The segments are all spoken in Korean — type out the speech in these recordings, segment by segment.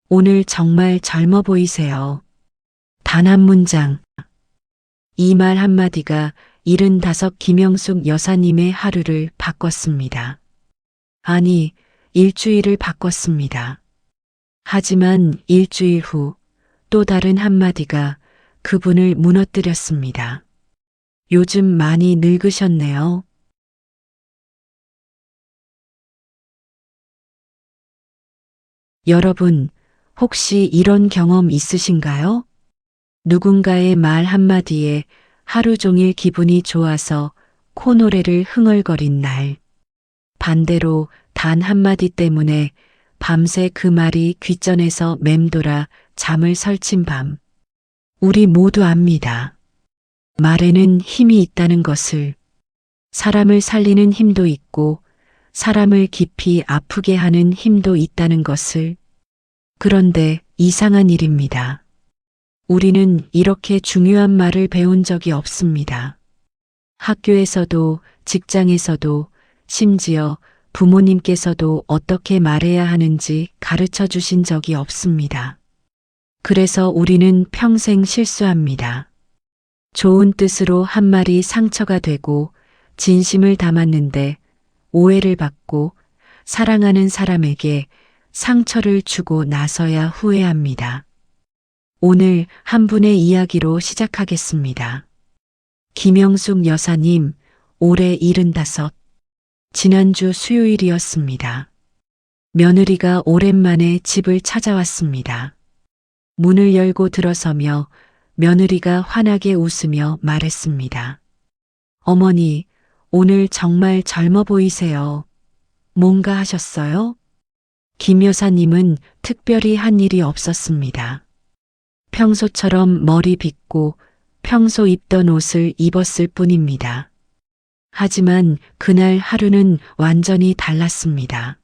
오늘 정말 젊어 보이세요. 단 한 문장. 이 말 한마디가 75 김영숙 여사님의 하루를 바꿨습니다. 아니, 일주일을 바꿨습니다. 하지만 일주일 후 또 다른 한마디가 그분을 무너뜨렸습니다. 요즘 많이 늙으셨네요. 여러분, 혹시 이런 경험 있으신가요? 누군가의 말 한마디에 하루 종일 기분이 좋아서 코노래를 흥얼거린 날. 반대로 단 한마디 때문에 밤새 그 말이 귓전에서 맴돌아 잠을 설친 밤. 우리 모두 압니다. 말에는 힘이 있다는 것을. 사람을 살리는 힘도 있고 사람을 깊이 아프게 하는 힘도 있다는 것을. 그런데 이상한 일입니다. 우리는 이렇게 중요한 말을 배운 적이 없습니다. 학교에서도 직장에서도 심지어 부모님께서도 어떻게 말해야 하는지 가르쳐 주신 적이 없습니다. 그래서 우리는 평생 실수합니다. 좋은 뜻으로 한 말이 상처가 되고 진심을 담았는데 오해를 받고 사랑하는 사람에게 상처를 주고 나서야 후회합니다. 오늘 한 분의 이야기로 시작하겠습니다. 김영숙 여사님, 올해 75. 지난주 수요일이었습니다. 며느리가 오랜만에 집을 찾아왔습니다. 문을 열고 들어서며 며느리가 환하게 웃으며 말했습니다. 어머니, 오늘 정말 젊어 보이세요. 뭔가 하셨어요? 김 여사님은 특별히 한 일이 없었습니다. 평소처럼 머리 빗고 평소 입던 옷을 입었을 뿐입니다. 하지만 그날 하루는 완전히 달랐습니다.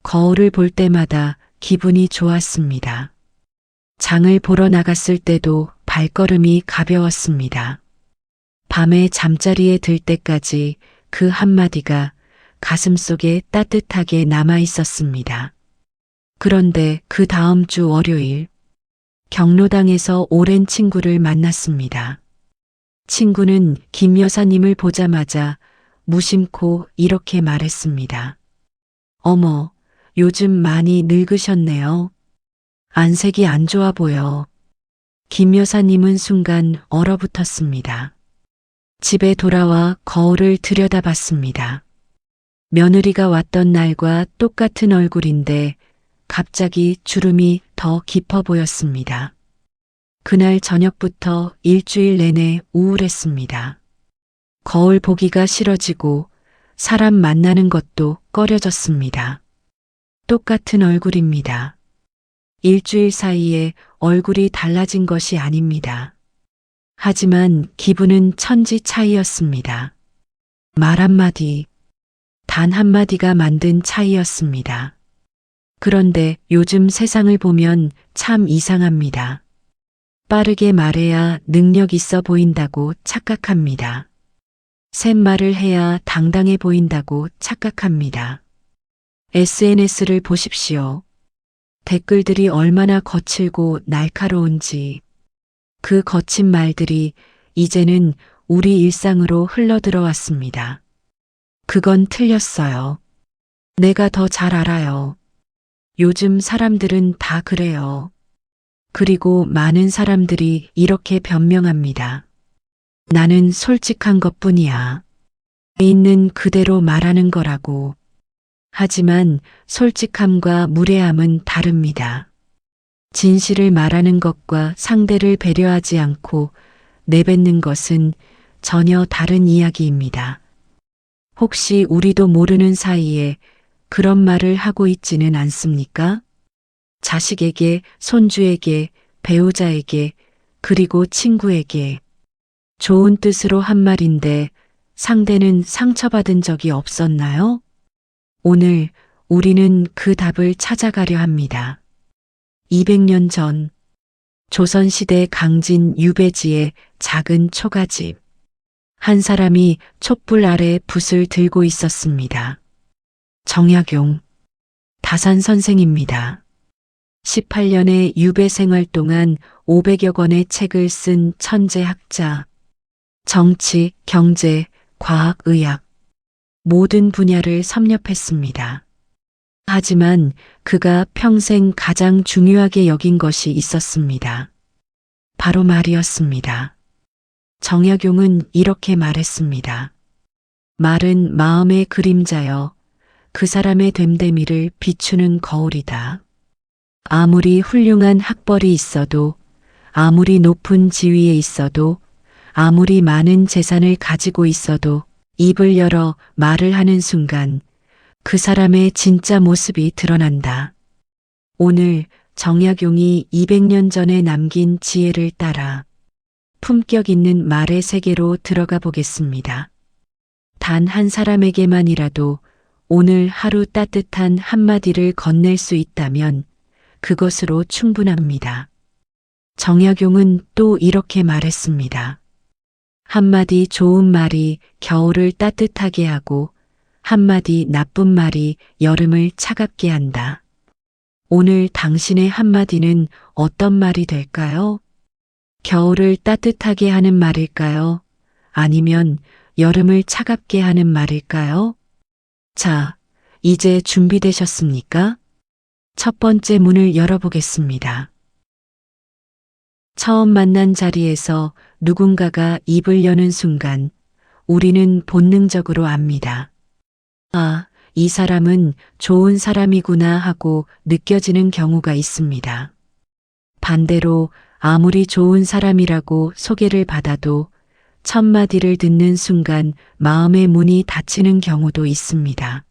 거울을 볼 때마다 기분이 좋았습니다. 장을 보러 나갔을 때도 발걸음이 가벼웠습니다. 밤에 잠자리에 들 때까지 그 한마디가 가슴속에 따뜻하게 남아 있었습니다. 그런데 그 다음 주 월요일, 경로당에서 오랜 친구를 만났습니다. 친구는 김 여사님을 보자마자 무심코 이렇게 말했습니다. 어머, 요즘 많이 늙으셨네요. 안색이 안 좋아 보여. 김 여사님은 순간 얼어붙었습니다. 집에 돌아와 거울을 들여다봤습니다. 며느리가 왔던 날과 똑같은 얼굴인데 갑자기 주름이 더 깊어 보였습니다. 그날 저녁부터 일주일 내내 우울했습니다. 거울 보기가 싫어지고 사람 만나는 것도 꺼려졌습니다. 똑같은 얼굴입니다. 일주일 사이에 얼굴이 달라진 것이 아닙니다. 하지만 기분은 천지 차이였습니다. 말 한마디, 단 한마디가 만든 차이였습니다. 그런데 요즘 세상을 보면 참 이상합니다. 빠르게 말해야 능력 있어 보인다고 착각합니다. 셋말을 해야 당당해 보인다고 착각합니다. SNS를 보십시오. 댓글들이 얼마나 거칠고 날카로운지. 그 거친 말들이 이제는 우리 일상으로 흘러들어왔습니다. 그건 틀렸어요. 내가 더 잘 알아요. 요즘 사람들은 다 그래요. 그리고 많은 사람들이 이렇게 변명합니다. 나는 솔직한 것뿐이야. 있는 그대로 말하는 거라고. 하지만 솔직함과 무례함은 다릅니다. 진실을 말하는 것과 상대를 배려하지 않고 내뱉는 것은 전혀 다른 이야기입니다. 혹시 우리도 모르는 사이에 그런 말을 하고 있지는 않습니까? 자식에게, 손주에게, 배우자에게, 그리고 친구에게. 좋은 뜻으로 한 말인데 상대는 상처받은 적이 없었나요? 오늘 우리는 그 답을 찾아가려 합니다. 200년 전 조선시대 강진 유배지의 작은 초가집. 한 사람이 촛불 아래 붓을 들고 있었습니다. 정약용, 다산 선생입니다. 18년의 유배 생활 동안 500여 권의 책을 쓴 천재 학자. 정치, 경제, 과학, 의학 모든 분야를 섭렵했습니다. 하지만 그가 평생 가장 중요하게 여긴 것이 있었습니다. 바로 말이었습니다. 정약용은 이렇게 말했습니다. 말은 마음의 그림자여 그 사람의 됨됨이를 비추는 거울이다. 아무리 훌륭한 학벌이 있어도, 아무리 높은 지위에 있어도, 아무리 많은 재산을 가지고 있어도 입을 열어 말을 하는 순간 그 사람의 진짜 모습이 드러난다. 오늘 정약용이 200년 전에 남긴 지혜를 따라 품격 있는 말의 세계로 들어가 보겠습니다. 단 한 사람에게만이라도 오늘 하루 따뜻한 한마디를 건넬 수 있다면 그것으로 충분합니다. 정약용은 또 이렇게 말했습니다. 한마디 좋은 말이 겨울을 따뜻하게 하고 한마디 나쁜 말이 여름을 차갑게 한다. 오늘 당신의 한마디는 어떤 말이 될까요? 겨울을 따뜻하게 하는 말일까요? 아니면 여름을 차갑게 하는 말일까요? 자, 이제 준비되셨습니까? 첫 번째 문을 열어보겠습니다. 처음 만난 자리에서 누군가가 입을 여는 순간 우리는 본능적으로 압니다. 아, 이 사람은 좋은 사람이구나 하고 느껴지는 경우가 있습니다. 반대로 아무리 좋은 사람이라고 소개를 받아도 첫 마디를 듣는 순간 마음의 문이 닫히는 경우도 있습니다.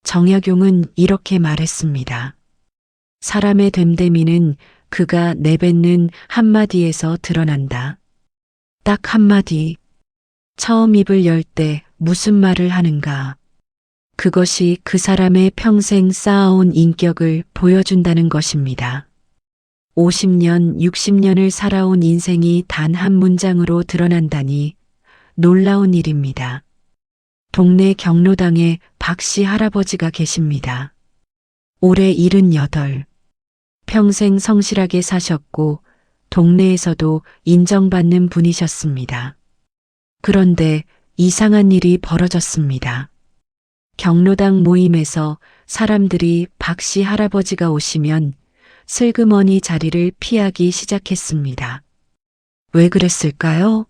정약용은 이렇게 말했습니다. 사람의 됨됨이는 그가 내뱉는 한마디에서 드러난다. 딱 한마디. 처음 입을 열 때 무슨 말을 하는가. 그것이 그 사람의 평생 쌓아온 인격을 보여준다는 것입니다. 50년, 60년을 살아온 인생이 단 한 문장으로 드러난다니 놀라운 일입니다. 동네 경로당에 박씨 할아버지가 계십니다. 올해 78. 평생 성실하게 사셨고 동네에서도 인정받는 분이셨습니다. 그런데 이상한 일이 벌어졌습니다. 경로당 모임에서 사람들이 박씨 할아버지가 오시면 슬그머니 자리를 피하기 시작했습니다. 왜 그랬을까요?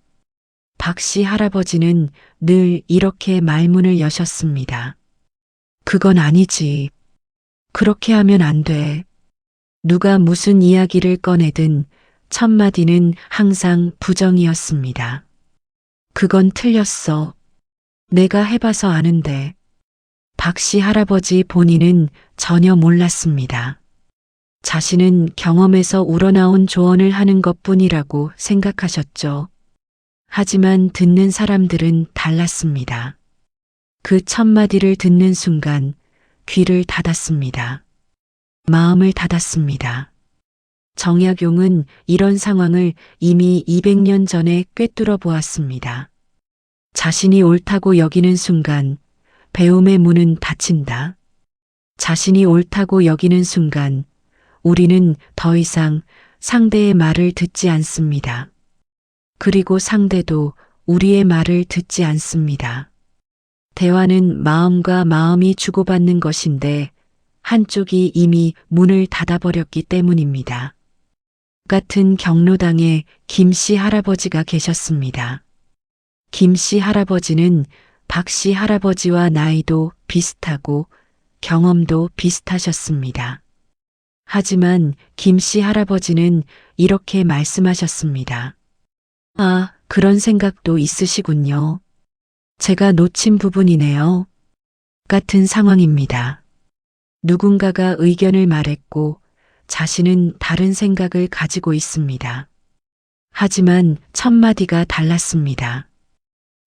박씨 할아버지는 늘 이렇게 말문을 여셨습니다. 그건 아니지. 그렇게 하면 안 돼. 누가 무슨 이야기를 꺼내든 첫 마디는 항상 부정이었습니다. 그건 틀렸어. 내가 해봐서 아는데. 박씨 할아버지 본인은 전혀 몰랐습니다. 자신은 경험에서 우러나온 조언을 하는 것뿐이라고 생각하셨죠. 하지만 듣는 사람들은 달랐습니다. 그 첫 마디를 듣는 순간 귀를 닫았습니다. 마음을 닫았습니다. 정약용은 이런 상황을 이미 200년 전에 꿰뚫어 보았습니다. 자신이 옳다고 여기는 순간 배움의 문은 닫힌다. 자신이 옳다고 여기는 순간 우리는 더 이상 상대의 말을 듣지 않습니다. 그리고 상대도 우리의 말을 듣지 않습니다. 대화는 마음과 마음이 주고받는 것인데 한쪽이 이미 문을 닫아버렸기 때문입니다. 같은 경로당에 김씨 할아버지가 계셨습니다. 김씨 할아버지는 박씨 할아버지와 나이도 비슷하고 경험도 비슷하셨습니다. 하지만 김씨 할아버지는 이렇게 말씀하셨습니다. 아, 그런 생각도 있으시군요. 제가 놓친 부분이네요. 같은 상황입니다. 누군가가 의견을 말했고 자신은 다른 생각을 가지고 있습니다. 하지만 첫 마디가 달랐습니다.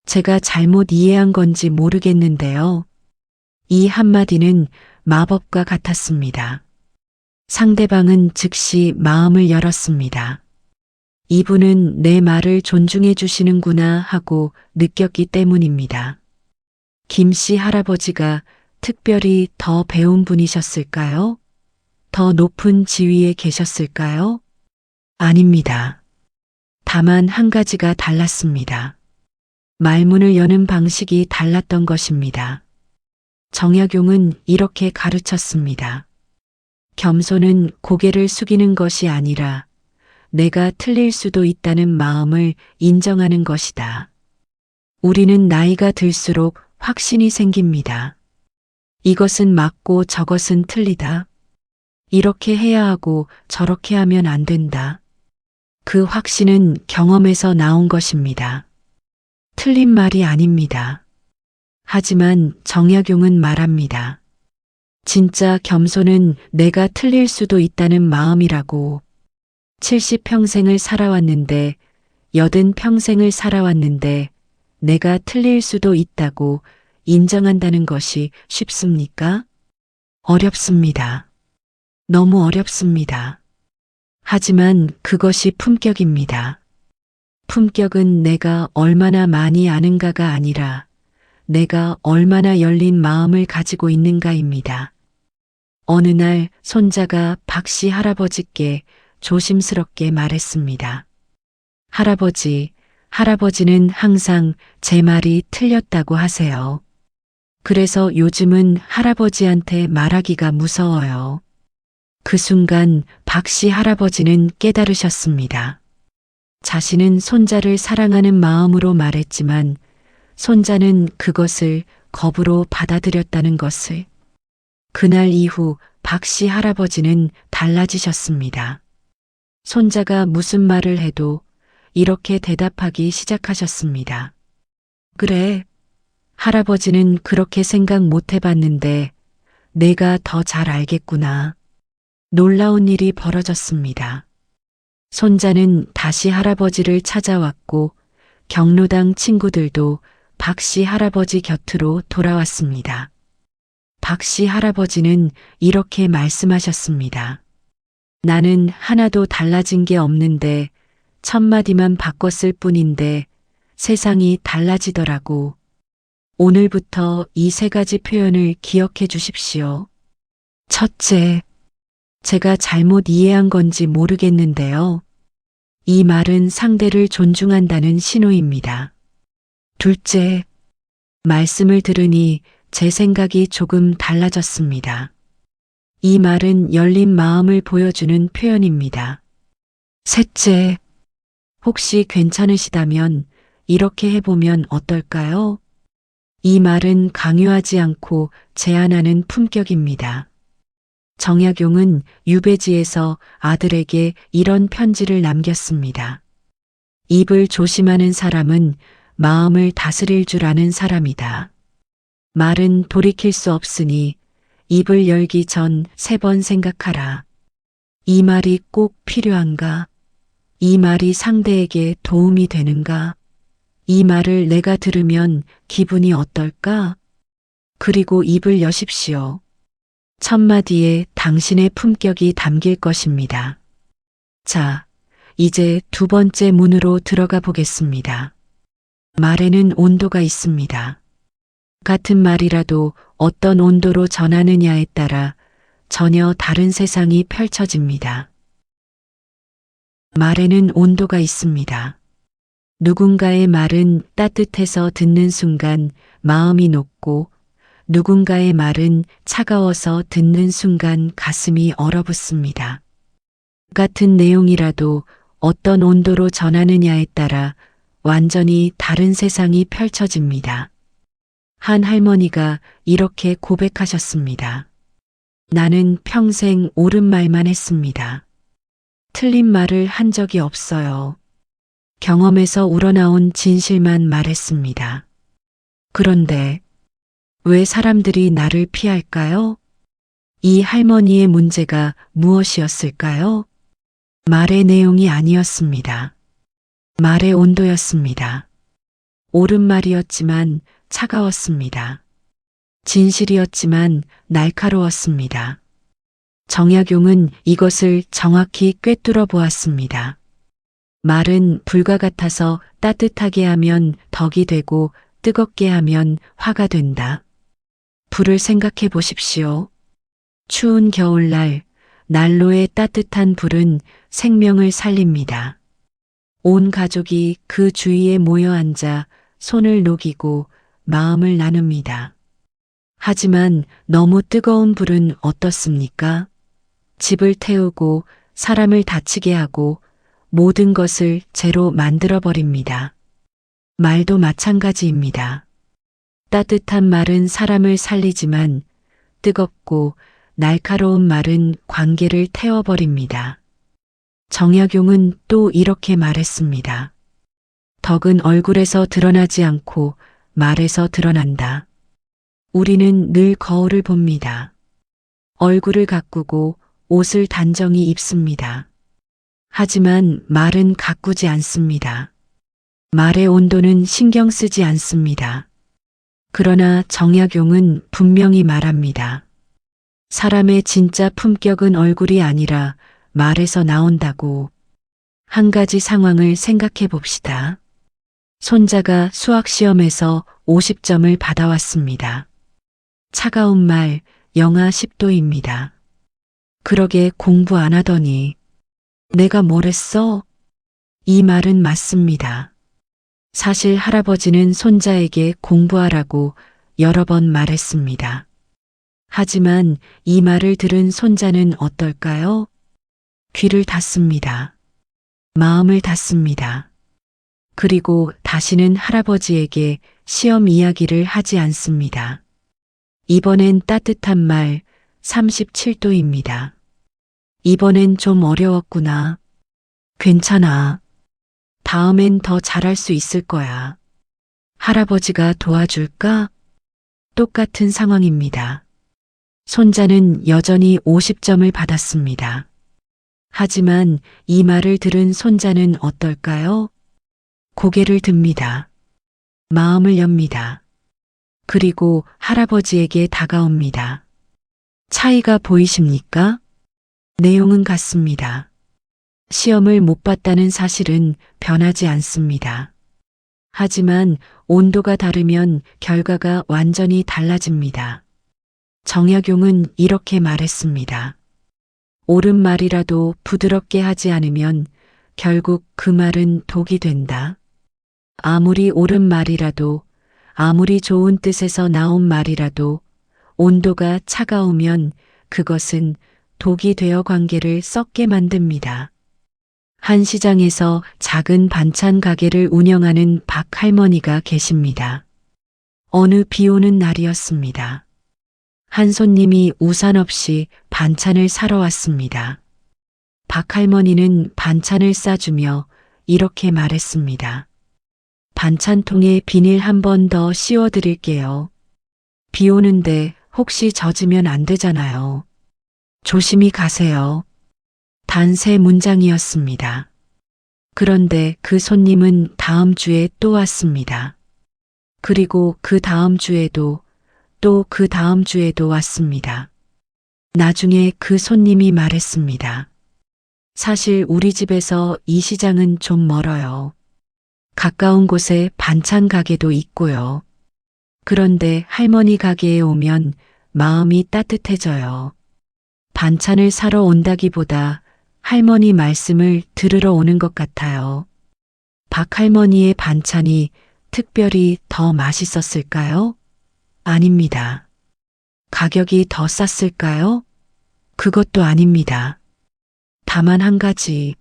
제가 잘못 이해한 건지 모르겠는데요. 이 한마디는 마법과 같았습니다. 상대방은 즉시 마음을 열었습니다. 이분은 내 말을 존중해 주시는구나 하고 느꼈기 때문입니다. 김씨 할아버지가 특별히 더 배운 분이셨을까요? 더 높은 지위에 계셨을까요? 아닙니다. 다만 한 가지가 달랐습니다. 말문을 여는 방식이 달랐던 것입니다. 정약용은 이렇게 가르쳤습니다. 겸손은 고개를 숙이는 것이 아니라 내가 틀릴 수도 있다는 마음을 인정하는 것이다. 우리는 나이가 들수록 확신이 생깁니다. 이것은 맞고 저것은 틀리다. 이렇게 해야 하고 저렇게 하면 안 된다. 그 확신은 경험에서 나온 것입니다. 틀린 말이 아닙니다. 하지만 정약용은 말합니다. 진짜 겸손은 내가 틀릴 수도 있다는 마음이라고. 70평생을 살아왔는데, 80평생을 살아왔는데, 내가 틀릴 수도 있다고 인정한다는 것이 쉽습니까? 어렵습니다. 너무 어렵습니다. 하지만 그것이 품격입니다. 품격은 내가 얼마나 많이 아는가가 아니라 내가 얼마나 열린 마음을 가지고 있는가입니다. 어느 날 손자가 박씨 할아버지께 조심스럽게 말했습니다. 할아버지, 할아버지는 항상 제 말이 틀렸다고 하세요. 그래서 요즘은 할아버지한테 말하기가 무서워요. 그 순간 박씨 할아버지는 깨달으셨습니다. 자신은 손자를 사랑하는 마음으로 말했지만 손자는 그것을 겁으로 받아들였다는 것을. 그날 이후 박씨 할아버지는 달라지셨습니다. 손자가 무슨 말을 해도 이렇게 대답하기 시작하셨습니다. 그래, 할아버지는 그렇게 생각 못 해봤는데 내가 더 잘 알겠구나. 놀라운 일이 벌어졌습니다. 손자는 다시 할아버지를 찾아왔고 경로당 친구들도 박씨 할아버지 곁으로 돌아왔습니다. 박씨 할아버지는 이렇게 말씀하셨습니다. 나는 하나도 달라진 게 없는데 첫마디만 바꿨을 뿐인데 세상이 달라지더라고. 오늘부터 이 세 가지 표현을 기억해 주십시오. 첫째, 제가 잘못 이해한 건지 모르겠는데요. 이 말은 상대를 존중한다는 신호입니다. 둘째, 말씀을 들으니 제 생각이 조금 달라졌습니다. 이 말은 열린 마음을 보여주는 표현입니다. 셋째, 혹시 괜찮으시다면 이렇게 해보면 어떨까요? 이 말은 강요하지 않고 제안하는 품격입니다. 정약용은 유배지에서 아들에게 이런 편지를 남겼습니다. 입을 조심하는 사람은 마음을 다스릴 줄 아는 사람이다. 말은 돌이킬 수 없으니 입을 열기 전 3번 생각하라. 이 말이 꼭 필요한가? 이 말이 상대에게 도움이 되는가? 이 말을 내가 들으면 기분이 어떨까? 그리고 입을 여십시오. 첫마디에 당신의 품격이 담길 것입니다. 자, 이제 두 번째 문으로 들어가 보겠습니다. 말에는 온도가 있습니다. 같은 말이라도 어떤 온도로 전하느냐에 따라 전혀 다른 세상이 펼쳐집니다. 말에는 온도가 있습니다. 누군가의 말은 따뜻해서 듣는 순간 마음이 녹고 누군가의 말은 차가워서 듣는 순간 가슴이 얼어붙습니다. 같은 내용이라도 어떤 온도로 전하느냐에 따라 완전히 다른 세상이 펼쳐집니다. 한 할머니가 이렇게 고백하셨습니다. 나는 평생 옳은 말만 했습니다. 틀린 말을 한 적이 없어요. 경험에서 우러나온 진실만 말했습니다. 그런데 왜 사람들이 나를 피할까요? 이 할머니의 문제가 무엇이었을까요? 말의 내용이 아니었습니다. 말의 온도였습니다. 옳은 말이었지만 차가웠습니다. 진실이었지만 날카로웠습니다. 정약용은 이것을 정확히 꿰뚫어 보았습니다. 말은 불과 같아서 따뜻하게 하면 덕이 되고 뜨겁게 하면 화가 된다. 불을 생각해 보십시오. 추운 겨울날 난로의 따뜻한 불은 생명을 살립니다. 온 가족이 그 주위에 모여 앉아 손을 녹이고 마음을 나눕니다. 하지만 너무 뜨거운 불은 어떻습니까? 집을 태우고 사람을 다치게 하고 모든 것을 재로 만들어 버립니다. 말도 마찬가지입니다. 따뜻한 말은 사람을 살리지만 뜨겁고 날카로운 말은 관계를 태워버립니다. 정약용은 또 이렇게 말했습니다. 덕은 얼굴에서 드러나지 않고 말에서 드러난다. 우리는 늘 거울을 봅니다. 얼굴을 가꾸고 옷을 단정히 입습니다. 하지만 말은 가꾸지 않습니다. 말의 온도는 신경 쓰지 않습니다. 그러나 정약용은 분명히 말합니다. 사람의 진짜 품격은 얼굴이 아니라 말에서 나온다고. 한 가지 상황을 생각해 봅시다. 손자가 수학시험에서 50점을 받아왔습니다. 차가운 말, 영하 10도입니다. 그러게 공부 안 하더니. 내가 뭘 했어? 이 말은 맞습니다. 사실 할아버지는 손자에게 공부하라고 여러 번 말했습니다. 하지만 이 말을 들은 손자는 어떨까요? 귀를 닫습니다. 마음을 닫습니다. 그리고 다시는 할아버지에게 시험 이야기를 하지 않습니다. 이번엔 따뜻한 말 37도입니다. 이번엔 좀 어려웠구나. 괜찮아. 다음엔 더 잘할 수 있을 거야. 할아버지가 도와줄까? 똑같은 상황입니다. 손자는 여전히 50점을 받았습니다. 하지만 이 말을 들은 손자는 어떨까요? 고개를 듭니다. 마음을 엽니다. 그리고 할아버지에게 다가옵니다. 차이가 보이십니까? 내용은 같습니다. 시험을 못 봤다는 사실은 변하지 않습니다. 하지만 온도가 다르면 결과가 완전히 달라집니다. 정약용은 이렇게 말했습니다. 옳은 말이라도 부드럽게 하지 않으면 결국 그 말은 독이 된다. 아무리 옳은 말이라도, 아무리 좋은 뜻에서 나온 말이라도 온도가 차가우면 그것은 독이 되어 관계를 썩게 만듭니다. 한 시장에서 작은 반찬 가게를 운영하는 박 할머니가 계십니다. 어느 비 오는 날이었습니다. 한 손님이 우산 없이 반찬을 사러 왔습니다. 박 할머니는 반찬을 싸주며 이렇게 말했습니다. 반찬통에 비닐 한 번 더 씌워 드릴게요. 비 오는데 혹시 젖으면 안 되잖아요. 조심히 가세요. 단 3문장이었습니다. 그런데 그 손님은 다음 주에 또 왔습니다. 그리고 그 다음 주에도 또 그 다음 주에도 왔습니다. 나중에 그 손님이 말했습니다. 사실 우리 집에서 이 시장은 좀 멀어요. 가까운 곳에 반찬 가게도 있고요. 그런데 할머니 가게에 오면 마음이 따뜻해져요. 반찬을 사러 온다기보다 할머니 말씀을 들으러 오는 것 같아요. 박 할머니의 반찬이 특별히 더 맛있었을까요? 아닙니다. 가격이 더 쌌을까요? 그것도 아닙니다. 다만 한 가지,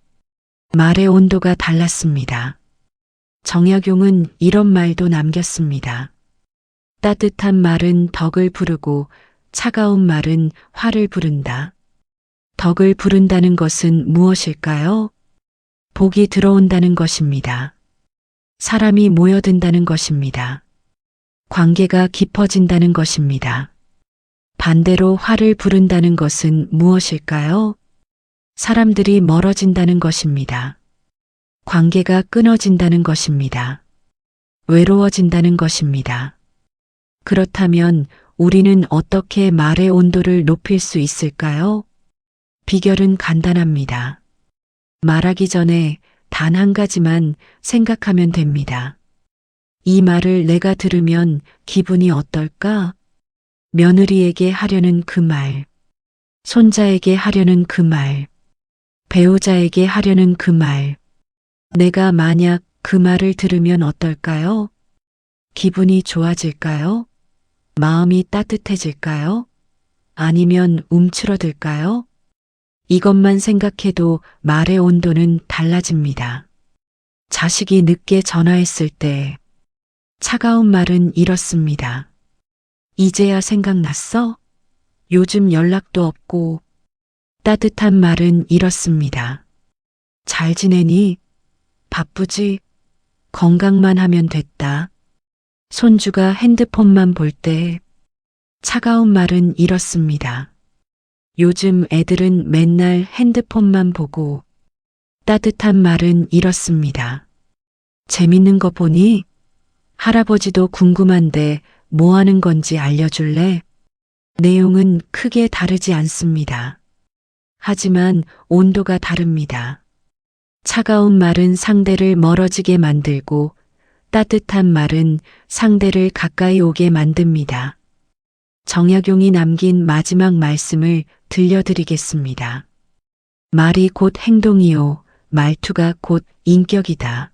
말의 온도가 달랐습니다. 정약용은 이런 말도 남겼습니다. 따뜻한 말은 덕을 부르고 차가운 말은 화를 부른다. 덕을 부른다는 것은 무엇일까요? 복이 들어온다는 것입니다. 사람이 모여든다는 것입니다. 관계가 깊어진다는 것입니다. 반대로 화를 부른다는 것은 무엇일까요? 사람들이 멀어진다는 것입니다. 관계가 끊어진다는 것입니다. 외로워진다는 것입니다. 그렇다면 우리는 어떻게 말의 온도를 높일 수 있을까요? 비결은 간단합니다. 말하기 전에 단 한 가지만 생각하면 됩니다. 이 말을 내가 들으면 기분이 어떨까? 며느리에게 하려는 그 말, 손자에게 하려는 그 말, 배우자에게 하려는 그 말. 내가 만약 그 말을 들으면 어떨까요? 기분이 좋아질까요? 마음이 따뜻해질까요? 아니면 움츠러들까요? 이것만 생각해도 말의 온도는 달라집니다. 자식이 늦게 전화했을 때 차가운 말은 이렇습니다. 이제야 생각났어? 요즘 연락도 없고. 따뜻한 말은 이렇습니다. 잘 지내니? 바쁘지? 건강만 하면 됐다. 손주가 핸드폰만 볼 때 차가운 말은 이렇습니다. 요즘 애들은 맨날 핸드폰만 보고. 따뜻한 말은 이렇습니다. 재밌는 거 보니? 할아버지도 궁금한데 뭐 하는 건지 알려줄래? 내용은 크게 다르지 않습니다. 하지만 온도가 다릅니다. 차가운 말은 상대를 멀어지게 만들고 따뜻한 말은 상대를 가까이 오게 만듭니다. 정약용이 남긴 마지막 말씀을 들려드리겠습니다. 말이 곧 행동이요, 말투가 곧 인격이다.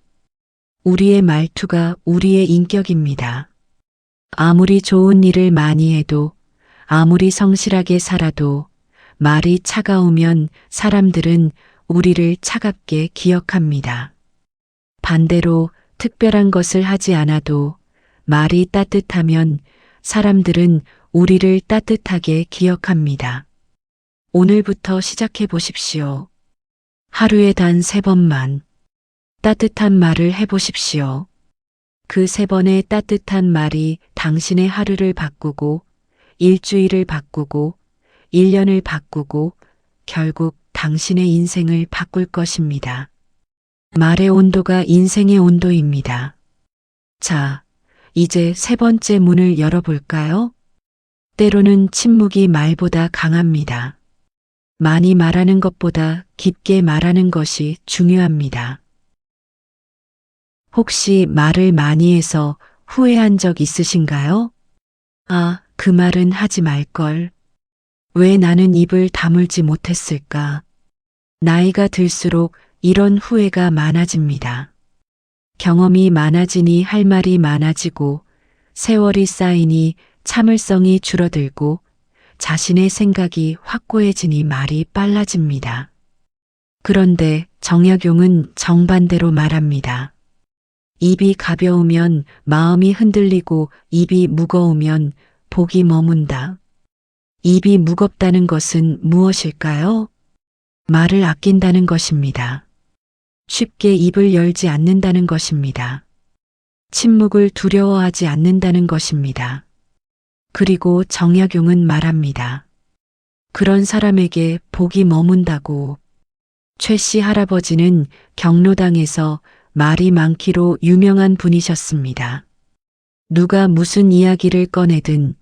우리의 말투가 우리의 인격입니다. 아무리 좋은 일을 많이 해도, 아무리 성실하게 살아도 말이 차가우면 사람들은 우리를 차갑게 기억합니다. 반대로 특별한 것을 하지 않아도 말이 따뜻하면 사람들은 우리를 따뜻하게 기억합니다. 오늘부터 시작해 보십시오. 하루에 단 3번만 따뜻한 말을 해보십시오. 그 3번의 따뜻한 말이 당신의 하루를 바꾸고, 일주일을 바꾸고, 1년을 바꾸고, 결국 당신의 인생을 바꿀 것입니다. 말의 온도가 인생의 온도입니다. 자, 이제 3번째 문을 열어볼까요? 때로는 침묵이 말보다 강합니다. 많이 말하는 것보다 깊게 말하는 것이 중요합니다. 혹시 말을 많이 해서 후회한 적 있으신가요? 아, 그 말은 하지 말걸. 왜 나는 입을 다물지 못했을까? 나이가 들수록 이런 후회가 많아집니다. 경험이 많아지니 할 말이 많아지고, 세월이 쌓이니 참을성이 줄어들고, 자신의 생각이 확고해지니 말이 빨라집니다. 그런데 정약용은 정반대로 말합니다. 입이 가벼우면 마음이 흔들리고 입이 무거우면 복이 머문다. 입이 무겁다는 것은 무엇일까요? 말을 아낀다는 것입니다. 쉽게 입을 열지 않는다는 것입니다. 침묵을 두려워하지 않는다는 것입니다. 그리고 정약용은 말합니다. 그런 사람에게 복이 머문다고. 최 씨 할아버지는 경로당에서 말이 많기로 유명한 분이셨습니다. 누가 무슨 이야기를 꺼내든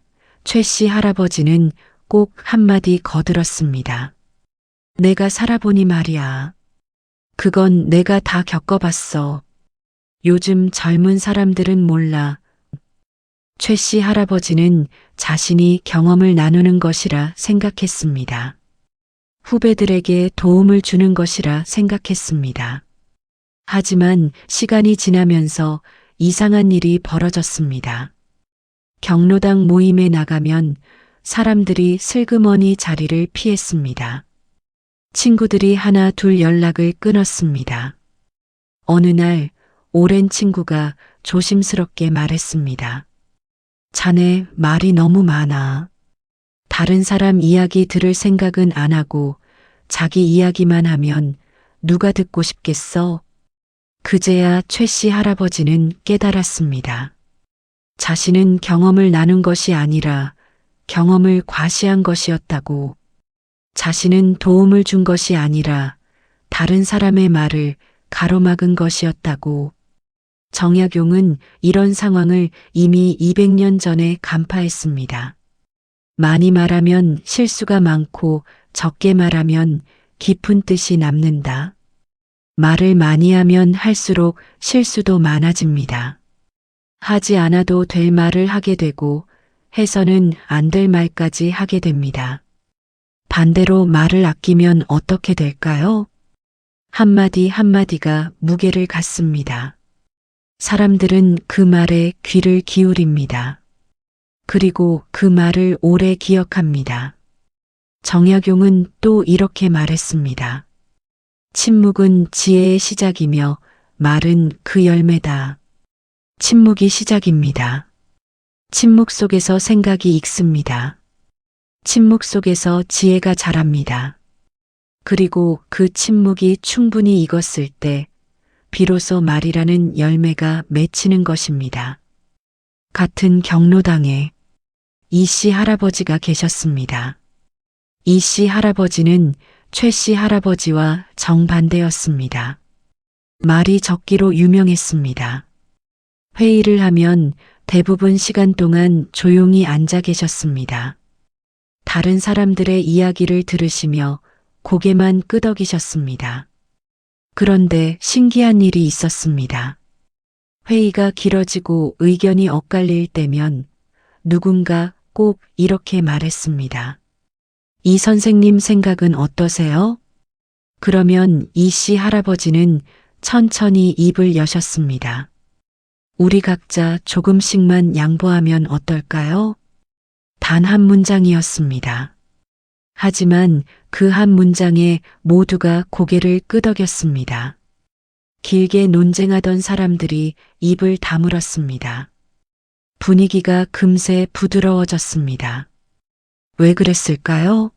최 씨 할아버지는 꼭 한마디 거들었습니다. 내가 살아보니 말이야. 그건 내가 다 겪어봤어. 요즘 젊은 사람들은 몰라. 최 씨 할아버지는 자신이 경험을 나누는 것이라 생각했습니다. 후배들에게 도움을 주는 것이라 생각했습니다. 하지만 시간이 지나면서 이상한 일이 벌어졌습니다. 경로당 모임에 나가면 사람들이 슬그머니 자리를 피했습니다. 친구들이 하나 둘 연락을 끊었습니다. 어느 날 오랜 친구가 조심스럽게 말했습니다. 자네 말이 너무 많아. 다른 사람 이야기 들을 생각은 안 하고 자기 이야기만 하면 누가 듣고 싶겠어? 그제야 최 씨 할아버지는 깨달았습니다. 자신은 경험을 나눈 것이 아니라 경험을 과시한 것이었다고. 자신은 도움을 준 것이 아니라 다른 사람의 말을 가로막은 것이었다고. 정약용은 이런 상황을 이미 200년 전에 간파했습니다. 많이 말하면 실수가 많고 적게 말하면 깊은 뜻이 남는다. 말을 많이 하면 할수록 실수도 많아집니다. 하지 않아도 될 말을 하게 되고 해서는 안 될 말까지 하게 됩니다. 반대로 말을 아끼면 어떻게 될까요? 한마디 한마디가 무게를 갖습니다. 사람들은 그 말에 귀를 기울입니다. 그리고 그 말을 오래 기억합니다. 정약용은 또 이렇게 말했습니다. 침묵은 지혜의 시작이며 말은 그 열매다. 침묵이 시작입니다. 침묵 속에서 생각이 익습니다. 침묵 속에서 지혜가 자랍니다. 그리고 그 침묵이 충분히 익었을 때 비로소 말이라는 열매가 맺히는 것입니다. 같은 경로당에 이씨 할아버지가 계셨습니다. 이씨 할아버지는 최씨 할아버지와 정반대였습니다. 말이 적기로 유명했습니다. 회의를 하면 대부분 시간 동안 조용히 앉아 계셨습니다. 다른 사람들의 이야기를 들으시며 고개만 끄덕이셨습니다. 그런데 신기한 일이 있었습니다. 회의가 길어지고 의견이 엇갈릴 때면 누군가 꼭 이렇게 말했습니다. 이 선생님 생각은 어떠세요? 그러면 이씨 할아버지는 천천히 입을 여셨습니다. 우리 각자 조금씩만 양보하면 어떨까요? 단 한 문장이었습니다. 하지만 그 한 문장에 모두가 고개를 끄덕였습니다. 길게 논쟁하던 사람들이 입을 다물었습니다. 분위기가 금세 부드러워졌습니다. 왜 그랬을까요?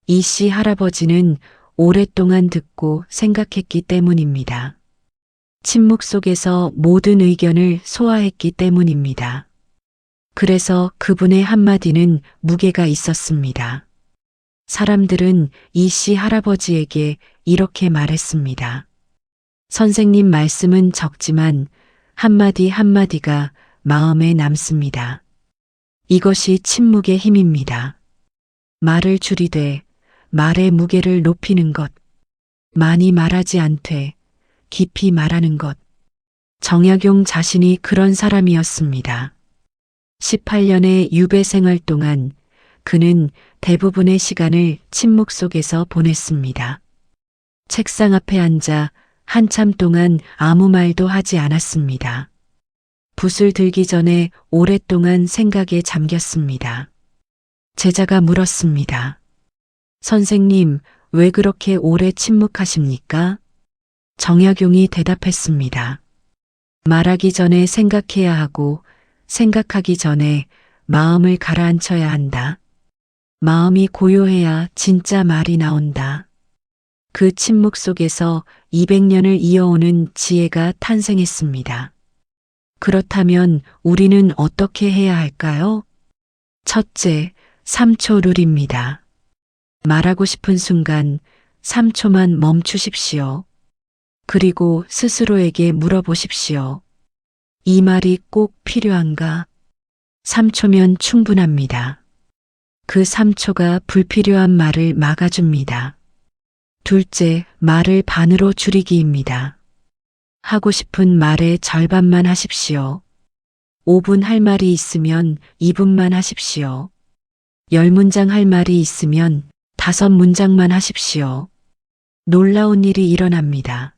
이씨 할아버지는 오랫동안 듣고 생각했기 때문입니다. 침묵 속에서 모든 의견을 소화했기 때문입니다. 그래서 그분의 한마디는 무게가 있었습니다. 사람들은 이씨 할아버지에게 이렇게 말했습니다. 선생님 말씀은 적지만 한마디 한마디가 마음에 남습니다. 이것이 침묵의 힘입니다. 말을 줄이되 말의 무게를 높이는 것, 많이 말하지 않되 깊이 말하는 것. 정약용 자신이 그런 사람이었습니다. 18년의 유배 생활 동안 그는 대부분의 시간을 침묵 속에서 보냈습니다. 책상 앞에 앉아 한참 동안 아무 말도 하지 않았습니다. 붓을 들기 전에 오랫동안 생각에 잠겼습니다. 제자가 물었습니다. 선생님, 왜 그렇게 오래 침묵하십니까? 정약용이 대답했습니다. 말하기 전에 생각해야 하고 생각하기 전에 마음을 가라앉혀야 한다. 마음이 고요해야 진짜 말이 나온다. 그 침묵 속에서 200년을 이어오는 지혜가 탄생했습니다. 그렇다면 우리는 어떻게 해야 할까요? 첫째, 3초 룰입니다. 말하고 싶은 순간 3초만 멈추십시오. 그리고 스스로에게 물어보십시오. 이 말이 꼭 필요한가? 3초면 충분합니다. 그 3초가 불필요한 말을 막아줍니다. 둘째, 말을 반으로 줄이기입니다. 하고 싶은 말의 절반만 하십시오. 5분 할 말이 있으면 2분만 하십시오. 10문장 할 말이 있으면 5문장만 하십시오. 놀라운 일이 일어납니다.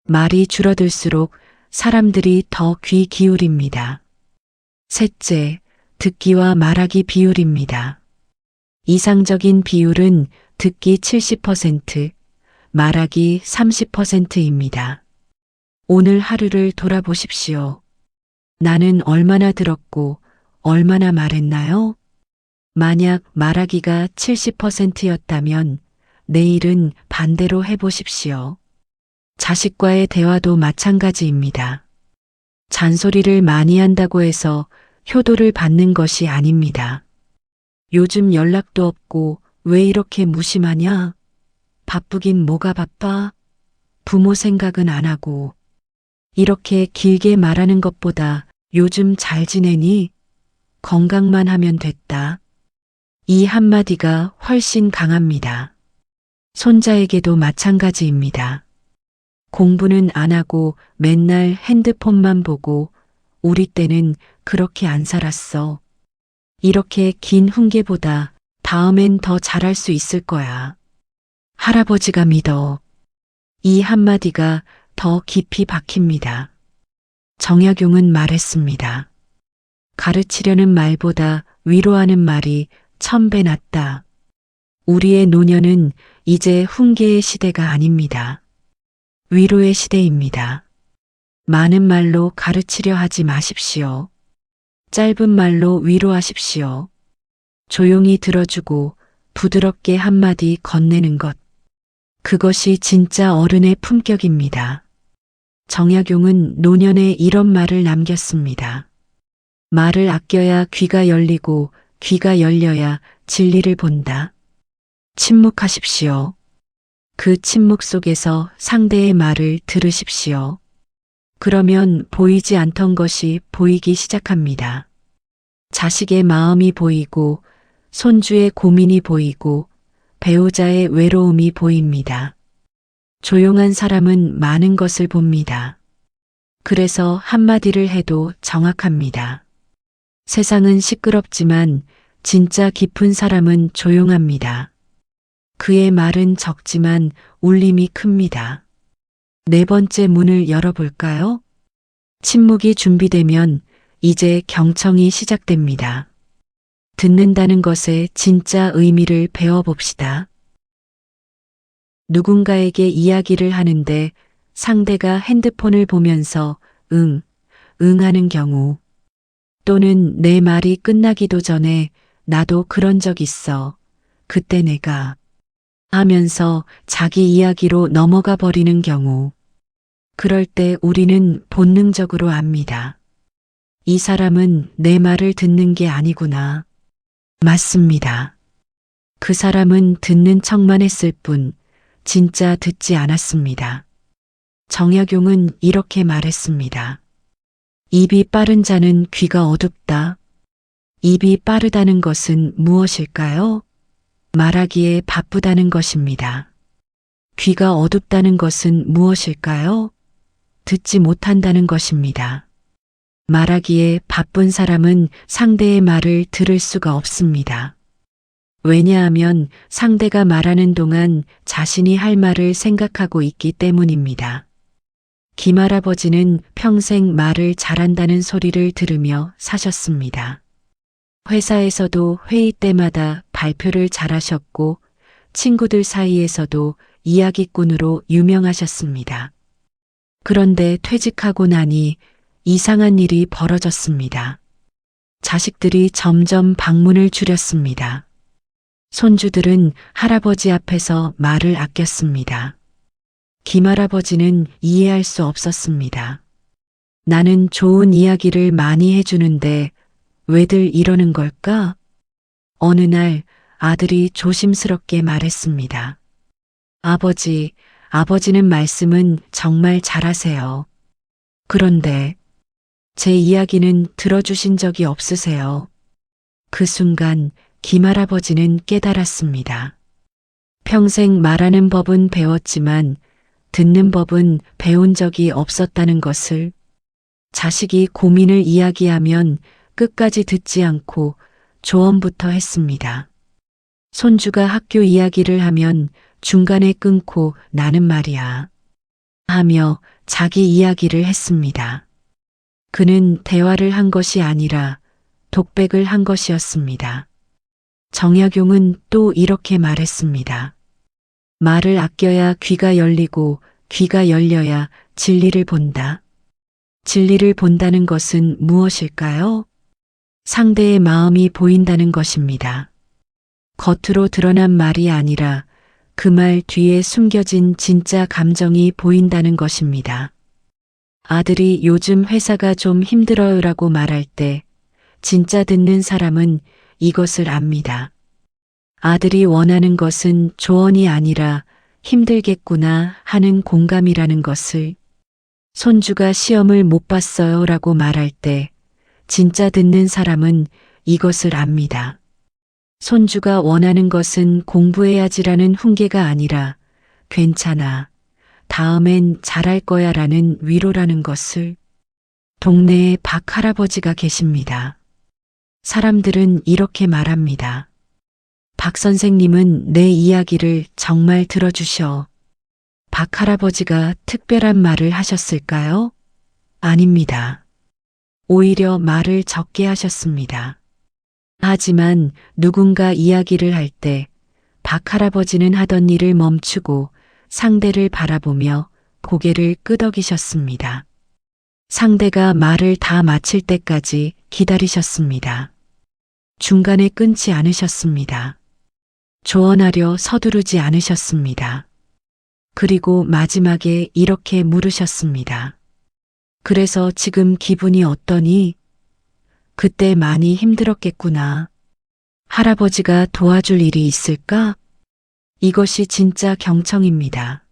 말이 줄어들수록 사람들이 더 귀 기울입니다. 셋째, 듣기와 말하기 비율입니다. 이상적인 비율은 듣기 70%, 말하기 30%입니다. 오늘 하루를 돌아보십시오. 나는 얼마나 들었고 얼마나 말했나요? 만약 말하기가 70%였다면 내일은 반대로 해보십시오. 자식과의 대화도 마찬가지입니다. 잔소리를 많이 한다고 해서 효도를 받는 것이 아닙니다. 요즘 연락도 없고 왜 이렇게 무심하냐? 바쁘긴 뭐가 바빠? 부모 생각은 안 하고. 이렇게 길게 말하는 것보다 요즘 잘 지내니? 건강만 하면 됐다. 이 한마디가 훨씬 강합니다. 손자에게도 마찬가지입니다. 공부는 안 하고 맨날 핸드폰만 보고 우리 때는 그렇게 안 살았어. 이렇게 긴 훈계보다 다음엔 더 잘할 수 있을 거야. 할아버지가 믿어. 이 한마디가 더 깊이 박힙니다. 정약용은 말했습니다. 가르치려는 말보다 위로하는 말이 1000배 낫다. 우리의 노년은 이제 훈계의 시대가 아닙니다. 위로의 시대입니다. 많은 말로 가르치려 하지 마십시오. 짧은 말로 위로하십시오. 조용히 들어주고 부드럽게 한마디 건네는 것. 그것이 진짜 어른의 품격입니다. 정약용은 노년에 이런 말을 남겼습니다. 말을 아껴야 귀가 열리고 귀가 열려야 진리를 본다. 침묵하십시오. 그 침묵 속에서 상대의 말을 들으십시오. 그러면 보이지 않던 것이 보이기 시작합니다. 자식의 마음이 보이고, 손주의 고민이 보이고, 배우자의 외로움이 보입니다. 조용한 사람은 많은 것을 봅니다. 그래서 한마디를 해도 정확합니다. 세상은 시끄럽지만 진짜 깊은 사람은 조용합니다. 그의 말은 적지만 울림이 큽니다. 네 번째 문을 열어볼까요? 침묵이 준비되면 이제 경청이 시작됩니다. 듣는다는 것의 진짜 의미를 배워봅시다. 누군가에게 이야기를 하는데 상대가 핸드폰을 보면서 응 하는 경우, 또는 내 말이 끝나기도 전에 나도 그런 적 있어. 그때 내가 하면서 자기 이야기로 넘어가 버리는 경우, 그럴 때 우리는 본능적으로 압니다. 이 사람은 내 말을 듣는 게 아니구나. 맞습니다. 그 사람은 듣는 척만 했을 뿐 진짜 듣지 않았습니다. 정약용은 이렇게 말했습니다. 입이 빠른 자는 귀가 어둡다. 입이 빠르다는 것은 무엇일까요? 말하기에 바쁘다는 것입니다. 귀가 어둡다는 것은 무엇일까요? 듣지 못한다는 것입니다. 말하기에 바쁜 사람은 상대의 말을 들을 수가 없습니다. 왜냐하면 상대가 말하는 동안 자신이 할 말을 생각하고 있기 때문입니다. 김할아버지는 평생 말을 잘한다는 소리를 들으며 사셨습니다. 회사에서도 회의 때마다 발표를 잘하셨고 친구들 사이에서도 이야기꾼으로 유명하셨습니다. 그런데 퇴직하고 나니 이상한 일이 벌어졌습니다. 자식들이 점점 방문을 줄였습니다. 손주들은 할아버지 앞에서 말을 아꼈습니다. 김할아버지는 이해할 수 없었습니다. 나는 좋은 이야기를 많이 해주는데 왜들 이러는 걸까? 어느 날 아들이 조심스럽게 말했습니다. 아버지는 말씀은 정말 잘하세요. 그런데 제 이야기는 들어주신 적이 없으세요. 그 순간 김할아버지는 깨달았습니다. 평생 말하는 법은 배웠지만 듣는 법은 배운 적이 없었다는 것을. 자식이 고민을 이야기하면 끝까지 듣지 않고 조언부터 했습니다. 손주가 학교 이야기를 하면 중간에 끊고 나는 말이야 하며 자기 이야기를 했습니다. 그는 대화를 한 것이 아니라 독백을 한 것이었습니다. 정약용은 또 이렇게 말했습니다. 말을 아껴야 귀가 열리고 귀가 열려야 진리를 본다. 진리를 본다는 것은 무엇일까요? 상대의 마음이 보인다는 것입니다. 겉으로 드러난 말이 아니라 그 말 뒤에 숨겨진 진짜 감정이 보인다는 것입니다. 아들이 요즘 회사가 좀 힘들어요라고 말할 때 진짜 듣는 사람은 이것을 압니다. 아들이 원하는 것은 조언이 아니라 힘들겠구나 하는 공감이라는 것을. 손주가 시험을 못 봤어요 라고 말할 때 진짜 듣는 사람은 이것을 압니다. 손주가 원하는 것은 공부해야지라는 훈계가 아니라 괜찮아, 다음엔 잘할 거야 라는 위로라는 것을. 동네에 박 할아버지가 계십니다. 사람들은 이렇게 말합니다. 박 선생님은 내 이야기를 정말 들어주셔. 박 할아버지가 특별한 말을 하셨을까요? 아닙니다. 오히려 말을 적게 하셨습니다. 하지만 누군가 이야기를 할 때 박 할아버지는 하던 일을 멈추고 상대를 바라보며 고개를 끄덕이셨습니다. 상대가 말을 다 마칠 때까지 기다리셨습니다. 중간에 끊지 않으셨습니다. 조언하려 서두르지 않으셨습니다. 그리고 마지막에 이렇게 물으셨습니다. 그래서 지금 기분이 어떠니? 그때 많이 힘들었겠구나. 할아버지가 도와줄 일이 있을까? 이것이 진짜 경청입니다.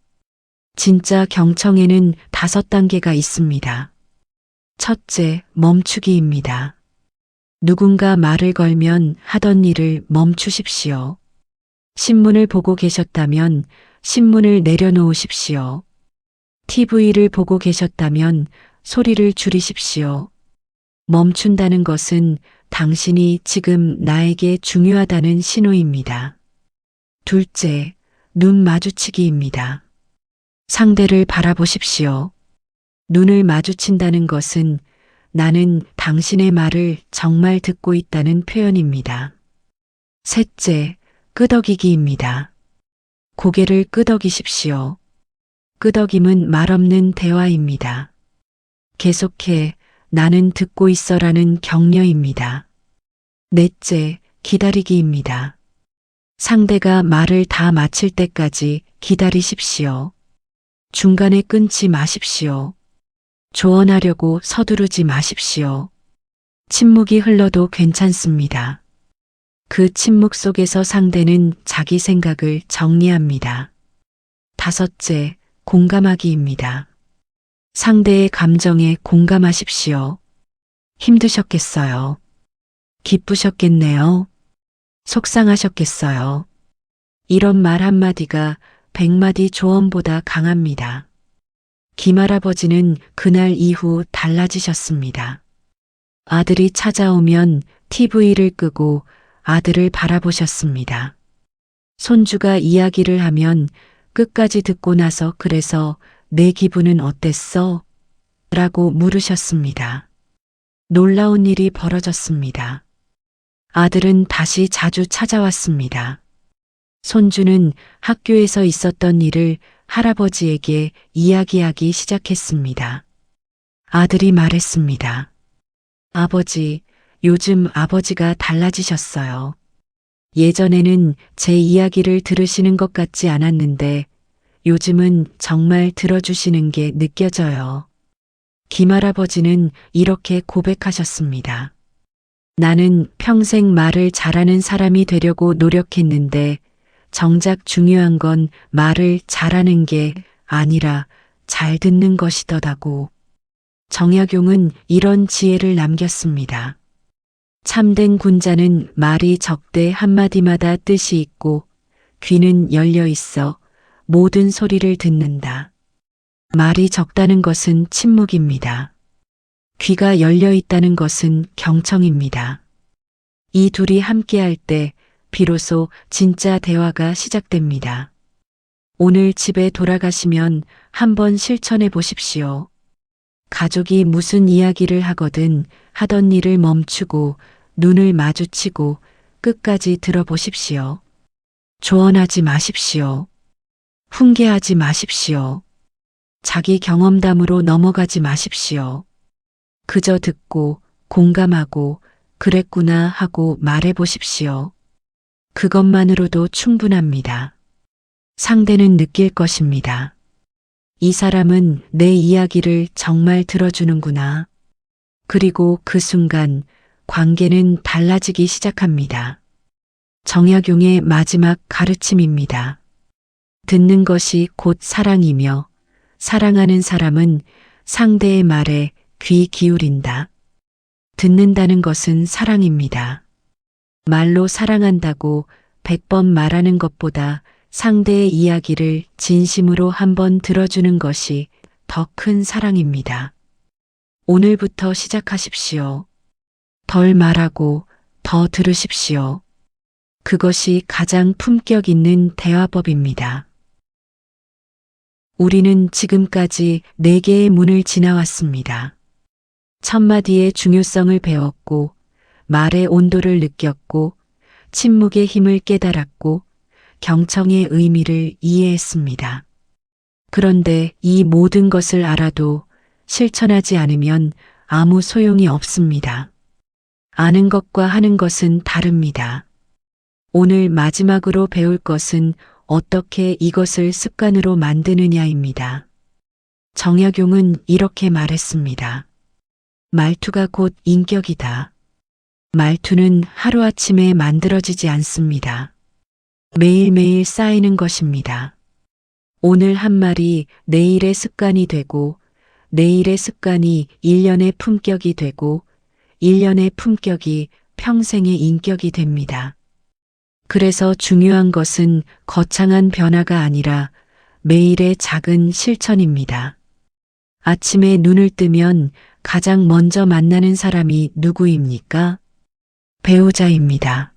진짜 경청에는 5단계가 있습니다. 첫째, 멈추기입니다. 누군가 말을 걸면 하던 일을 멈추십시오. 신문을 보고 계셨다면 신문을 내려놓으십시오. TV를 보고 계셨다면 소리를 줄이십시오. 멈춘다는 것은 당신이 지금 나에게 중요하다는 신호입니다. 둘째, 눈 마주치기입니다. 상대를 바라보십시오. 눈을 마주친다는 것은 나는 당신의 말을 정말 듣고 있다는 표현입니다. 셋째, 끄덕이기입니다. 고개를 끄덕이십시오. 끄덕임은 말없는 대화입니다. 계속해 나는 듣고 있어라는 격려입니다. 넷째, 기다리기입니다. 상대가 말을 다 마칠 때까지 기다리십시오. 중간에 끊지 마십시오. 조언하려고 서두르지 마십시오. 침묵이 흘러도 괜찮습니다. 그 침묵 속에서 상대는 자기 생각을 정리합니다. 다섯째, 공감하기입니다. 상대의 감정에 공감하십시오. 힘드셨겠어요. 기쁘셨겠네요. 속상하셨겠어요. 이런 말 한마디가 100마디 조언보다 강합니다. 김할아버지는 그날 이후 달라지셨습니다. 아들이 찾아오면 TV를 끄고 아들을 바라보셨습니다. 손주가 이야기를 하면 끝까지 듣고 나서 그래서 내 기분은 어땠어? 라고 물으셨습니다. 놀라운 일이 벌어졌습니다. 아들은 다시 자주 찾아왔습니다. 손주는 학교에서 있었던 일을 할아버지에게 이야기하기 시작했습니다. 아들이 말했습니다. 아버지, 요즘 아버지가 달라지셨어요. 예전에는 제 이야기를 들으시는 것 같지 않았는데 요즘은 정말 들어주시는 게 느껴져요. 김할아버지는 이렇게 고백하셨습니다. 나는 평생 말을 잘하는 사람이 되려고 노력했는데 정작 중요한 건 말을 잘하는 게 아니라 잘 듣는 것이더라고. 정약용은 이런 지혜를 남겼습니다. 참된 군자는 말이 적대 한마디마다 뜻이 있고 귀는 열려 있어 모든 소리를 듣는다. 말이 적다는 것은 침묵입니다. 귀가 열려 있다는 것은 경청입니다. 이 둘이 함께할 때 비로소 진짜 대화가 시작됩니다. 오늘 집에 돌아가시면 한번 실천해 보십시오. 가족이 무슨 이야기를 하거든 하던 일을 멈추고 눈을 마주치고 끝까지 들어보십시오. 조언하지 마십시오. 훈계하지 마십시오. 자기 경험담으로 넘어가지 마십시오. 그저 듣고 공감하고 그랬구나 하고 말해 보십시오. 그것만으로도 충분합니다. 상대는 느낄 것입니다. 이 사람은 내 이야기를 정말 들어주는구나. 그리고 그 순간 관계는 달라지기 시작합니다. 정약용의 마지막 가르침입니다. 듣는 것이 곧 사랑이며 사랑하는 사람은 상대의 말에 귀 기울인다. 듣는다는 것은 사랑입니다. 말로 사랑한다고 100번 말하는 것보다 상대의 이야기를 진심으로 한번 들어주는 것이 더 큰 사랑입니다. 오늘부터 시작하십시오. 덜 말하고 더 들으십시오. 그것이 가장 품격 있는 대화법입니다. 우리는 지금까지 4개의 문을 지나왔습니다. 첫마디의 중요성을 배웠고, 말의 온도를 느꼈고, 침묵의 힘을 깨달았고, 경청의 의미를 이해했습니다. 그런데 이 모든 것을 알아도 실천하지 않으면 아무 소용이 없습니다. 아는 것과 하는 것은 다릅니다. 오늘 마지막으로 배울 것은 어떻게 이것을 습관으로 만드느냐입니다. 정약용은 이렇게 말했습니다. 말투가 곧 인격이다. 말투는 하루아침에 만들어지지 않습니다. 매일매일 쌓이는 것입니다. 오늘 한 말이 내일의 습관이 되고, 내일의 습관이 1년의 품격이 되고, 1년의 품격이 평생의 인격이 됩니다. 그래서 중요한 것은 거창한 변화가 아니라 매일의 작은 실천입니다. 아침에 눈을 뜨면 가장 먼저 만나는 사람이 누구입니까? 배우자입니다.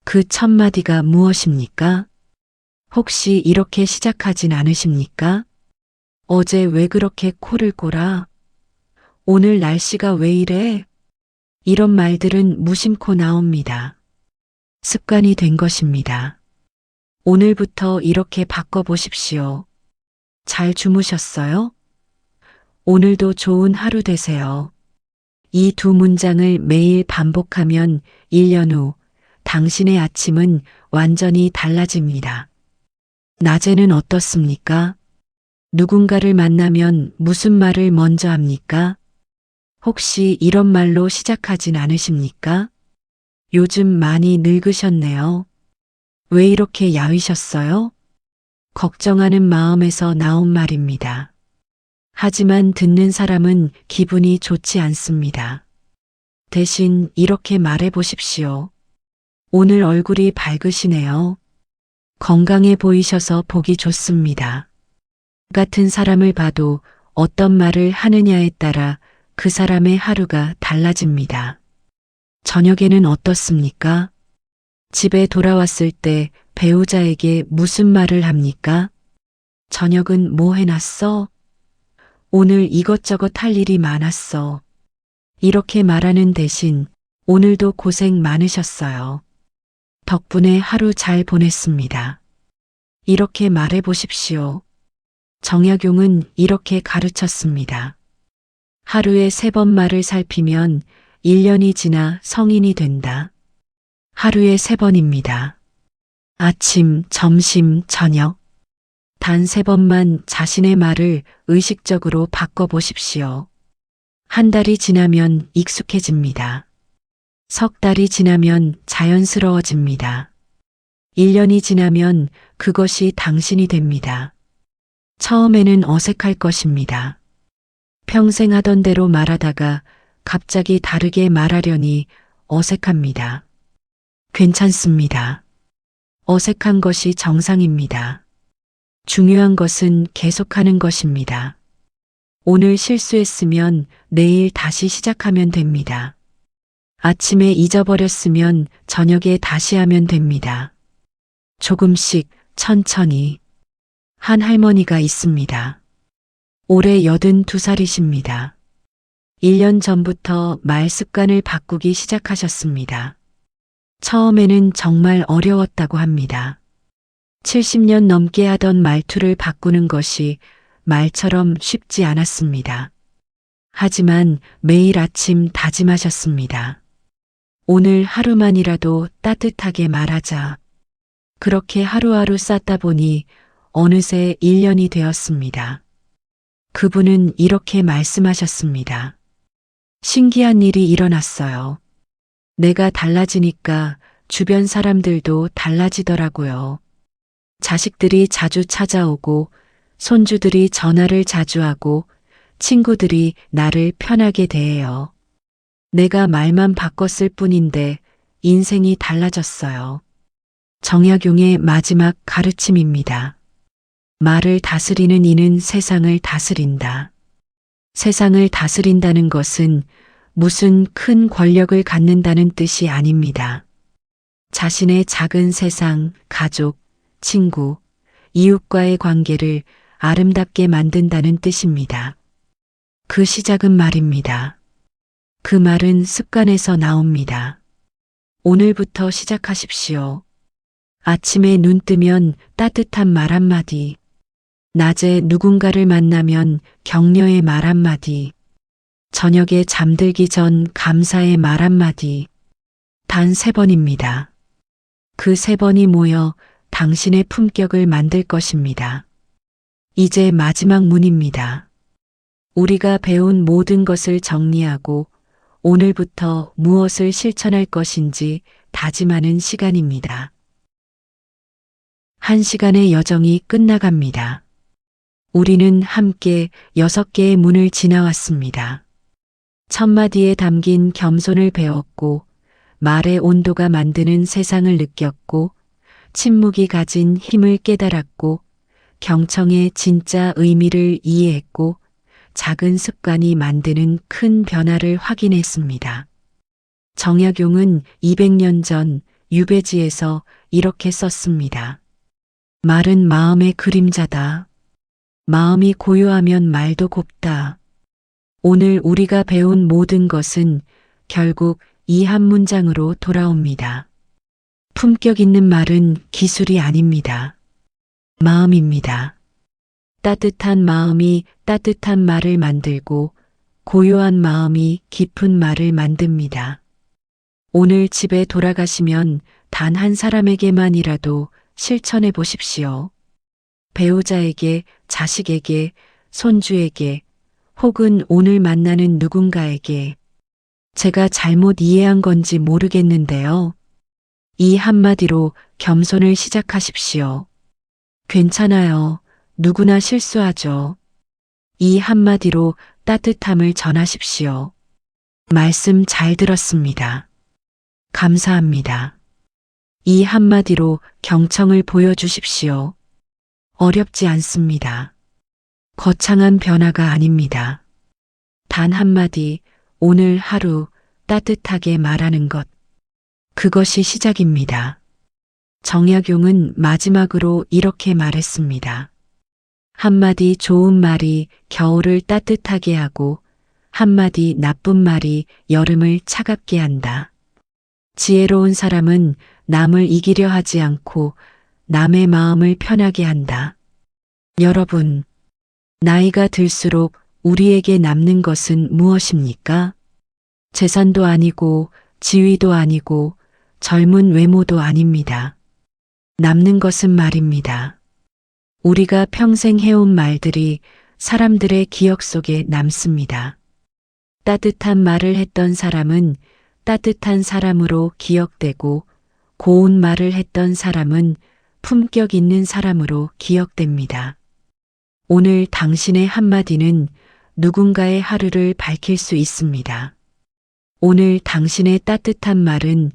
그 첫 마디가 무엇입니까? 혹시 이렇게 시작하진 않으십니까? 어제 왜 그렇게 코를 골아? 오늘 날씨가 왜 이래? 이런 말들은 무심코 나옵니다. 습관이 된 것입니다. 오늘부터 이렇게 바꿔보십시오. 잘 주무셨어요? 오늘도 좋은 하루 되세요. 이 2문장을 매일 반복하면 1년 후 당신의 아침은 완전히 달라집니다. 낮에는 어떻습니까? 누군가를 만나면 무슨 말을 먼저 합니까? 혹시 이런 말로 시작하진 않으십니까? 요즘 많이 늙으셨네요. 왜 이렇게 야위셨어요? 걱정하는 마음에서 나온 말입니다. 하지만 듣는 사람은 기분이 좋지 않습니다. 대신 이렇게 말해 보십시오. 오늘 얼굴이 밝으시네요. 건강해 보이셔서 보기 좋습니다. 같은 사람을 봐도 어떤 말을 하느냐에 따라 그 사람의 하루가 달라집니다. 저녁에는 어떻습니까? 집에 돌아왔을 때 배우자에게 무슨 말을 합니까? 저녁은 뭐 해놨어? 오늘 이것저것 할 일이 많았어. 이렇게 말하는 대신 오늘도 고생 많으셨어요. 덕분에 하루 잘 보냈습니다. 이렇게 말해 보십시오. 정약용은 이렇게 가르쳤습니다. 하루에 3번 말을 살피면 1년이 지나 성인이 된다. 하루에 3번입니다. 아침, 점심, 저녁. 단 3번만 자신의 말을 의식적으로 바꿔보십시오. 한 달이 지나면 익숙해집니다. 석 달이 지나면 자연스러워집니다. 1년이 지나면 그것이 당신이 됩니다. 처음에는 어색할 것입니다. 평생 하던 대로 말하다가 갑자기 다르게 말하려니 어색합니다. 괜찮습니다. 어색한 것이 정상입니다. 중요한 것은 계속하는 것입니다. 오늘 실수했으면 내일 다시 시작하면 됩니다. 아침에 잊어버렸으면 저녁에 다시 하면 됩니다. 조금씩 천천히. 한 할머니가 있습니다. 올해 82살이십니다. 1년 전부터 말 습관을 바꾸기 시작하셨습니다. 처음에는 정말 어려웠다고 합니다. 70년 넘게 하던 말투를 바꾸는 것이 말처럼 쉽지 않았습니다. 하지만 매일 아침 다짐하셨습니다. 오늘 하루만이라도 따뜻하게 말하자. 그렇게 하루하루 쌓다 보니 어느새 1년이 되었습니다. 그분은 이렇게 말씀하셨습니다. 신기한 일이 일어났어요. 내가 달라지니까 주변 사람들도 달라지더라고요. 자식들이 자주 찾아오고, 손주들이 전화를 자주 하고, 친구들이 나를 편하게 대해요. 내가 말만 바꿨을 뿐인데 인생이 달라졌어요. 정약용의 마지막 가르침입니다. 말을 다스리는 이는 세상을 다스린다. 세상을 다스린다는 것은 무슨 큰 권력을 갖는다는 뜻이 아닙니다. 자신의 작은 세상, 가족, 친구, 이웃과의 관계를 아름답게 만든다는 뜻입니다. 그 시작은 말입니다. 그 말은 습관에서 나옵니다. 오늘부터 시작하십시오. 아침에 눈 뜨면 따뜻한 말 한마디, 낮에 누군가를 만나면 격려의 말 한마디, 저녁에 잠들기 전 감사의 말 한마디, 단 3번입니다. 그 3번이 모여 당신의 품격을 만들 것입니다. 이제 마지막 문입니다. 우리가 배운 모든 것을 정리하고 오늘부터 무엇을 실천할 것인지 다짐하는 시간입니다. 1시간의 여정이 끝나갑니다. 우리는 함께 6개의 문을 지나왔습니다. 1000마디에 담긴 겸손을 배웠고, 말의 온도가 만드는 세상을 느꼈고, 침묵이 가진 힘을 깨달았고, 경청의 진짜 의미를 이해했고, 작은 습관이 만드는 큰 변화를 확인했습니다. 정약용은 200년 전 유배지에서 이렇게 썼습니다. 말은 마음의 그림자다. 마음이 고요하면 말도 곱다. 오늘 우리가 배운 모든 것은 결국 이 한 문장으로 돌아옵니다. 품격 있는 말은 기술이 아닙니다. 마음입니다. 따뜻한 마음이 따뜻한 말을 만들고 고요한 마음이 깊은 말을 만듭니다. 오늘 집에 돌아가시면 단 한 사람에게만이라도 실천해 보십시오. 배우자에게, 자식에게, 손주에게, 혹은 오늘 만나는 누군가에게. 제가 잘못 이해한 건지 모르겠는데요. 이 한마디로 겸손을 시작하십시오. 괜찮아요. 누구나 실수하죠. 이 한마디로 따뜻함을 전하십시오. 말씀 잘 들었습니다. 감사합니다. 이 한마디로 경청을 보여주십시오. 어렵지 않습니다. 거창한 변화가 아닙니다. 단 한마디, 오늘 하루 따뜻하게 말하는 것. 그것이 시작입니다. 정약용은 마지막으로 이렇게 말했습니다. 한마디 좋은 말이 겨울을 따뜻하게 하고 한마디 나쁜 말이 여름을 차갑게 한다. 지혜로운 사람은 남을 이기려 하지 않고 남의 마음을 편하게 한다. 여러분, 나이가 들수록 우리에게 남는 것은 무엇입니까? 재산도 아니고 지위도 아니고 젊은 외모도 아닙니다. 남는 것은 말입니다. 우리가 평생 해온 말들이 사람들의 기억 속에 남습니다. 따뜻한 말을 했던 사람은 따뜻한 사람으로 기억되고 고운 말을 했던 사람은 품격 있는 사람으로 기억됩니다. 오늘 당신의 한마디는 누군가의 하루를 밝힐 수 있습니다. 오늘 당신의 따뜻한 말은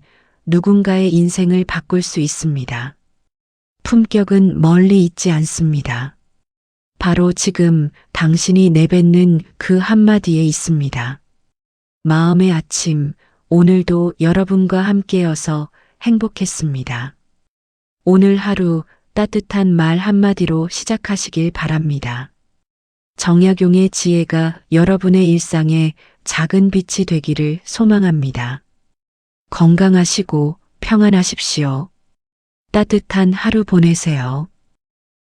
누군가의 인생을 바꿀 수 있습니다. 품격은 멀리 있지 않습니다. 바로 지금 당신이 내뱉는 그 한마디에 있습니다. 마음의 아침, 오늘도 여러분과 함께여서 행복했습니다. 오늘 하루 따뜻한 말 한마디로 시작하시길 바랍니다. 정약용의 지혜가 여러분의 일상에 작은 빛이 되기를 소망합니다. 건강하시고 평안하십시오. 따뜻한 하루 보내세요.